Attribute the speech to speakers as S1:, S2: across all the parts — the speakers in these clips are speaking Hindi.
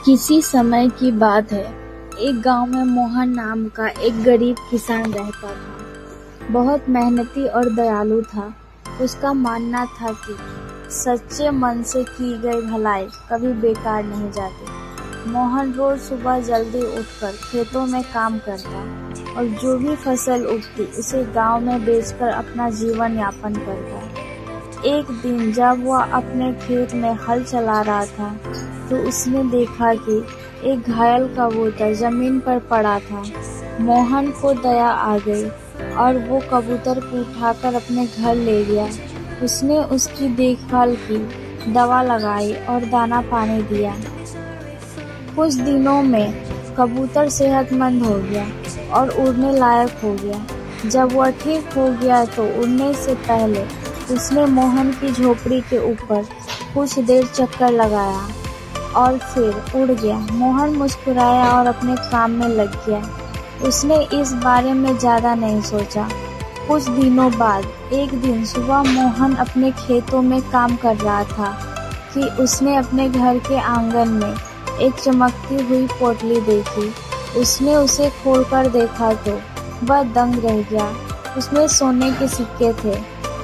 S1: किसी समय की बात है, एक गांव में मोहन नाम का एक गरीब किसान रहता था। बहुत मेहनती और दयालु था। उसका मानना था कि सच्चे मन से की गई भलाई कभी बेकार नहीं जाती। मोहन रोज सुबह जल्दी उठकर खेतों में काम करता और जो भी फसल उगती उसे गांव में बेचकर अपना जीवन यापन करता। एक दिन जब वह अपने खेत में हल चला रहा था तो उसने देखा कि एक घायल कबूतर जमीन पर पड़ा था। मोहन को दया आ गई और वो कबूतर को उठाकर अपने घर ले गया। उसने उसकी देखभाल की, दवा लगाई और दाना पानी दिया। कुछ दिनों में कबूतर सेहतमंद हो गया और उड़ने लायक हो गया। जब वह ठीक हो गया तो उड़ने से पहले उसने मोहन की झोपड़ी के ऊपर कुछ देर चक्कर लगाया और फिर उड़ गया। मोहन मुस्कुराया और अपने काम में लग गया। उसने इस बारे में ज्यादा नहीं सोचा। कुछ दिनों बाद एक दिन सुबह मोहन अपने खेतों में काम कर रहा था कि उसने अपने घर के आंगन में एक चमकती हुई पोटली देखी। उसने उसे खोलकर देखा तो वह दंग रह गया। उसमें सोने के सिक्के थे।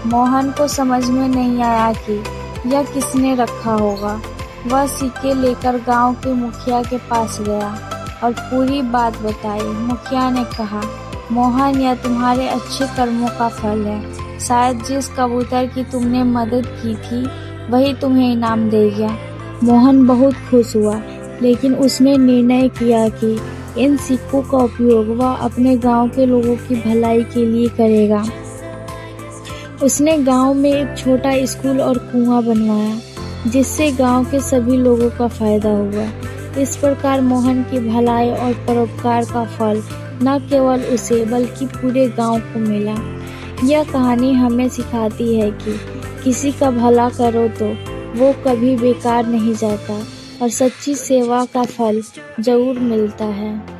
S1: मोहन को समझ में नहीं आया कि यह किसने रखा होगा। वह सिक्के लेकर गांव के मुखिया के पास गया और पूरी बात बताई। मुखिया ने कहा, मोहन, यह तुम्हारे अच्छे कर्मों का फल है। शायद जिस कबूतर की तुमने मदद की थी वही तुम्हें इनाम दे गया। मोहन बहुत खुश हुआ, लेकिन उसने निर्णय किया कि इन सिक्कों का उपयोग वह अपने गांव के लोगों की भलाई के लिए करेगा। उसने गांव में एक छोटा स्कूल और कुआं बनवाया, जिससे गांव के सभी लोगों का फायदा हुआ। इस प्रकार मोहन की भलाई और परोपकार का फल न केवल उसे बल्कि पूरे गांव को मिला। यह कहानी हमें सिखाती है कि किसी का भला करो तो वो कभी बेकार नहीं जाता और सच्ची सेवा का फल जरूर मिलता है।